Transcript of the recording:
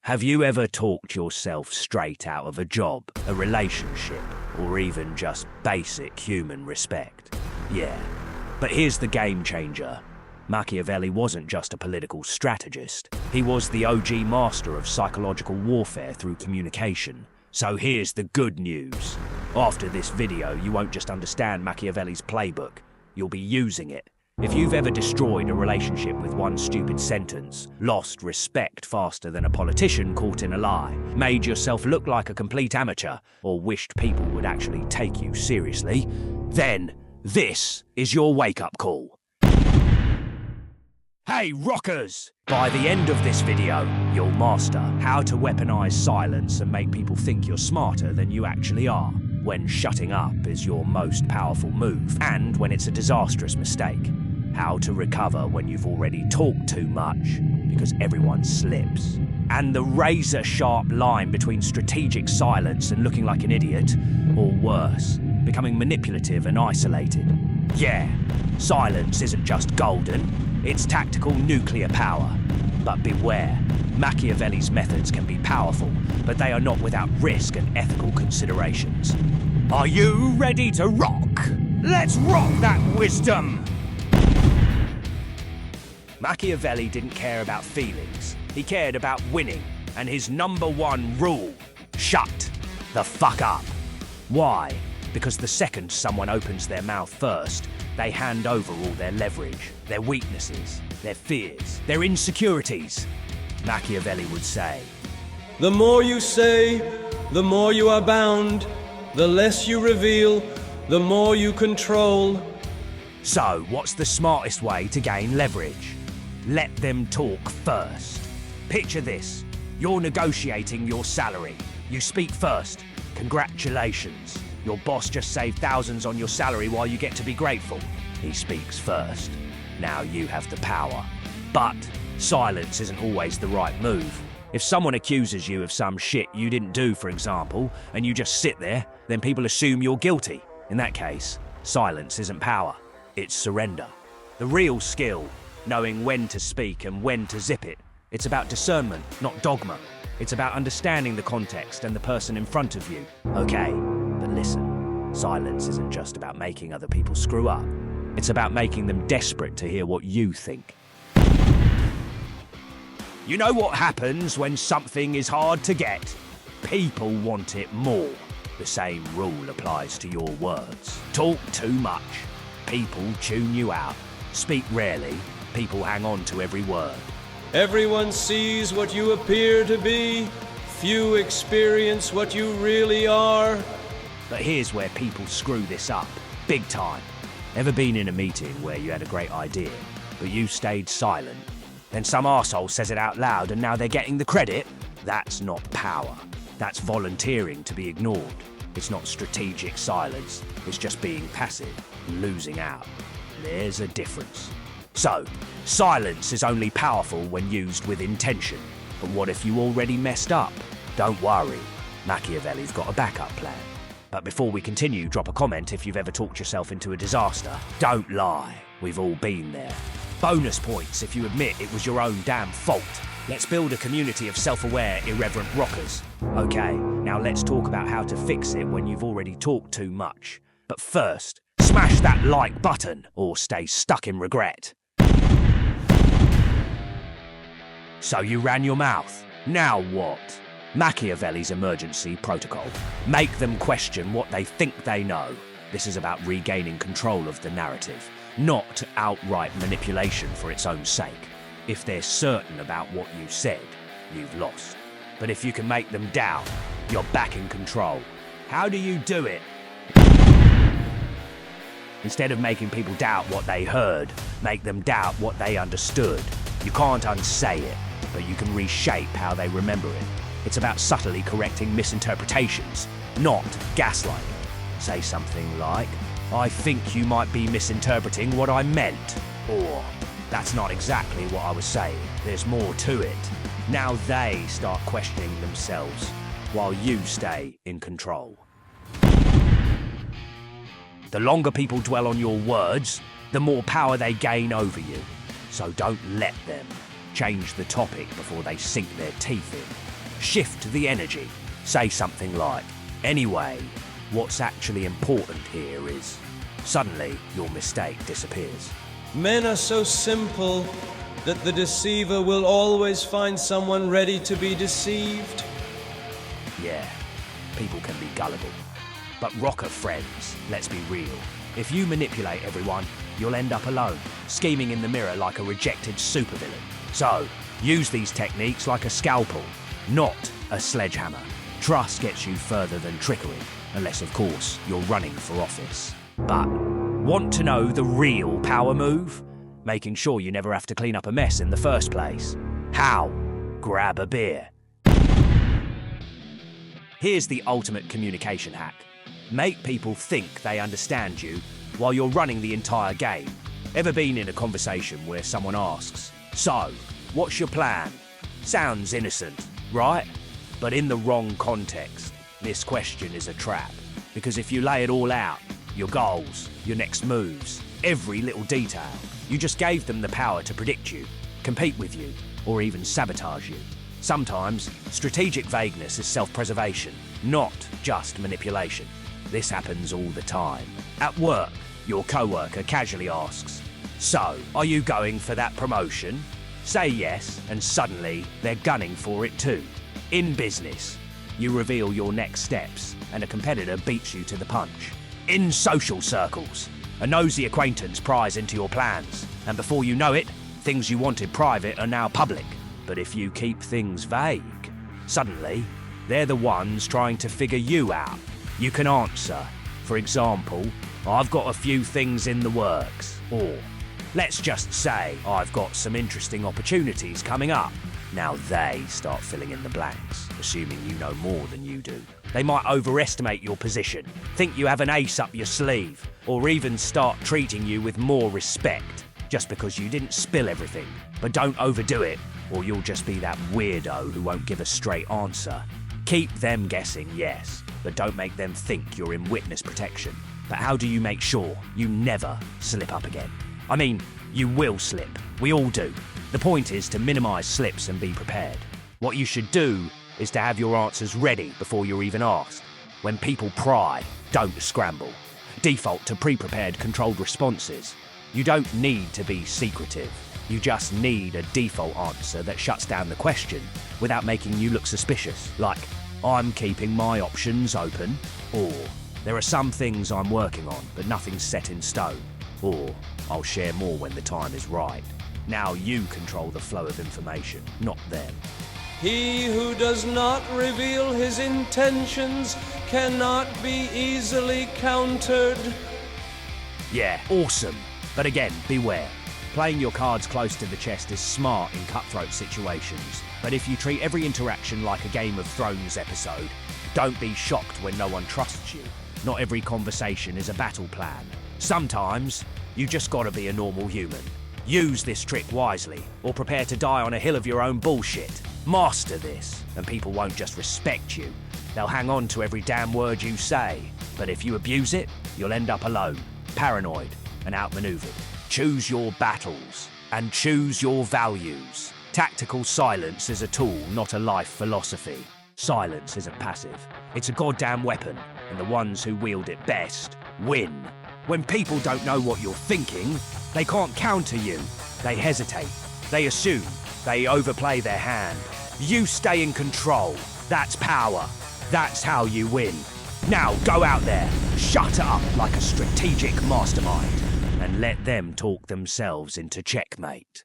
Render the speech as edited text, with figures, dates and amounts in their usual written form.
Have you ever talked yourself straight out of a job, a relationship, or even just basic human respect? Yeah. But here's the game changer. Machiavelli wasn't just a political strategist. He was the OG master of psychological warfare through communication. So here's the good news. After this video, you won't just understand Machiavelli's playbook. You'll be using it. If you've ever destroyed a relationship with one stupid sentence, lost respect faster than a politician caught in a lie, made yourself look like a complete amateur, or wished people would actually take you seriously, then this is your wake-up call. Hey rockers! By the end of this video, you'll master how to weaponize silence and make people think you're smarter than you actually are, when shutting up is your most powerful move, and when it's a disastrous mistake. How to recover when you've already talked too much, because everyone slips. And the razor-sharp line between strategic silence and looking like an idiot, or worse, becoming manipulative and isolated. Yeah, silence isn't just golden, it's tactical nuclear power. But beware, Machiavelli's methods can be powerful, but they are not without risk and ethical considerations. Are you ready to rock? Let's rock that wisdom! Machiavelli didn't care about feelings. He cared about winning, and his #1 rule: shut the fuck up. Why? Because the second someone opens their mouth first, they hand over all their leverage, their weaknesses, their fears, their insecurities. Machiavelli would say, "The more you say, the more you are bound. The less you reveal, the more you control." So, what's the smartest way to gain leverage? Let them talk first. Picture this. You're negotiating your salary. You speak first. Congratulations. Your boss just saved thousands on your salary while you get to be grateful. He speaks first. Now you have the power. But silence isn't always the right move. If someone accuses you of some shit you didn't do, for example, and you just sit there, then people assume you're guilty. In that case, silence isn't power. It's surrender. The real skill, knowing when to speak and when to zip it. It's about discernment, not dogma. It's about understanding the context and the person in front of you. Okay, but listen, silence isn't just about making other people screw up. It's about making them desperate to hear what you think. You know what happens when something is hard to get? People want it more. The same rule applies to your words. Talk too much. People tune you out. Speak rarely. People hang on to every word. Everyone sees what you appear to be. Few experience what you really are. But here's where people screw this up. Big time. Ever been in a meeting where you had a great idea, but you stayed silent? Then some arsehole says it out loud and now they're getting the credit? That's not power. That's volunteering to be ignored. It's not strategic silence. It's just being passive, losing out. There's a difference. So, silence is only powerful when used with intention. But what if you already messed up? Don't worry, Machiavelli's got a backup plan. But before we continue, drop a comment if you've ever talked yourself into a disaster. Don't lie, we've all been there. Bonus points if you admit it was your own damn fault. Let's build a community of self-aware, irreverent rockers. Okay, now let's talk about how to fix it when you've already talked too much. But first, smash that like button or stay stuck in regret. So you ran your mouth. Now what? Machiavelli's emergency protocol. Make them question what they think they know. This is about regaining control of the narrative, not outright manipulation for its own sake. If they're certain about what you said, you've lost. But if you can make them doubt, you're back in control. How do you do it? Instead of making people doubt what they heard, make them doubt what they understood. You can't unsay it, but you can reshape how they remember it. It's about subtly correcting misinterpretations, not gaslighting. Say something like, "I think you might be misinterpreting what I meant," or "That's not exactly what I was saying, there's more to it." Now they start questioning themselves, while you stay in control. The longer people dwell on your words, the more power they gain over you. So don't let them. Change the topic before they sink their teeth in. Shift the energy. Say something like, anyway, what's actually important here is... Suddenly, your mistake disappears. Men are so simple that the deceiver will always find someone ready to be deceived. Yeah, people can be gullible. But rocker friends, let's be real. If you manipulate everyone, you'll end up alone, scheming in the mirror like a rejected supervillain. So, use these techniques like a scalpel, not a sledgehammer. Trust gets you further than trickery, unless of course you're running for office. But, want to know the real power move? Making sure you never have to clean up a mess in the first place. How? Grab a beer. Here's the ultimate communication hack. Make people think they understand you while you're running the entire game. Ever been in a conversation where someone asks, "So, what's your plan?" Sounds innocent, right? But in the wrong context, this question is a trap. Because if you lay it all out, your goals, your next moves, every little detail, you just gave them the power to predict you, compete with you, or even sabotage you. Sometimes, strategic vagueness is self-preservation, not just manipulation. This happens all the time. At work, your coworker casually asks, "So, are you going for that promotion?" Say yes, and suddenly they're gunning for it too. In business, you reveal your next steps, and a competitor beats you to the punch. In social circles, a nosy acquaintance pries into your plans, and before you know it, things you wanted private are now public. But if you keep things vague, suddenly, they're the ones trying to figure you out. You can answer, for example, "I've got a few things in the works," or "Let's just say I've got some interesting opportunities coming up." Now they start filling in the blanks, assuming you know more than you do. They might overestimate your position, think you have an ace up your sleeve, or even start treating you with more respect, just because you didn't spill everything. But don't overdo it, or you'll just be that weirdo who won't give a straight answer. Keep them guessing, yes, but don't make them think you're in witness protection. But how do you make sure you never slip up again? I mean, you will slip. We all do. The point is to minimize slips and be prepared. What you should do is to have your answers ready before you're even asked. When people pry, don't scramble. Default to pre-prepared controlled responses. You don't need to be secretive. You just need a default answer that shuts down the question without making you look suspicious. Like, "I'm keeping my options open," or "There are some things I'm working on, but nothing's set in stone," or "I'll share more when the time is right." Now you control the flow of information, not them. He who does not reveal his intentions cannot be easily countered. Yeah, awesome. But again, beware. Playing your cards close to the chest is smart in cutthroat situations, but if you treat every interaction like a Game of Thrones episode, don't be shocked when no one trusts you. Not every conversation is a battle plan. Sometimes, you just gotta be a normal human. Use this trick wisely, or prepare to die on a hill of your own bullshit. Master this, and people won't just respect you. They'll hang on to every damn word you say. But if you abuse it, you'll end up alone, paranoid, and outmaneuvered. Choose your battles, and choose your values. Tactical silence is a tool, not a life philosophy. Silence isn't passive. It's a goddamn weapon, and the ones who wield it best win. When people don't know what you're thinking, they can't counter you. They hesitate. They assume. They overplay their hand. You stay in control. That's power. That's how you win. Now go out there, shut up like a strategic mastermind, and let them talk themselves into checkmate.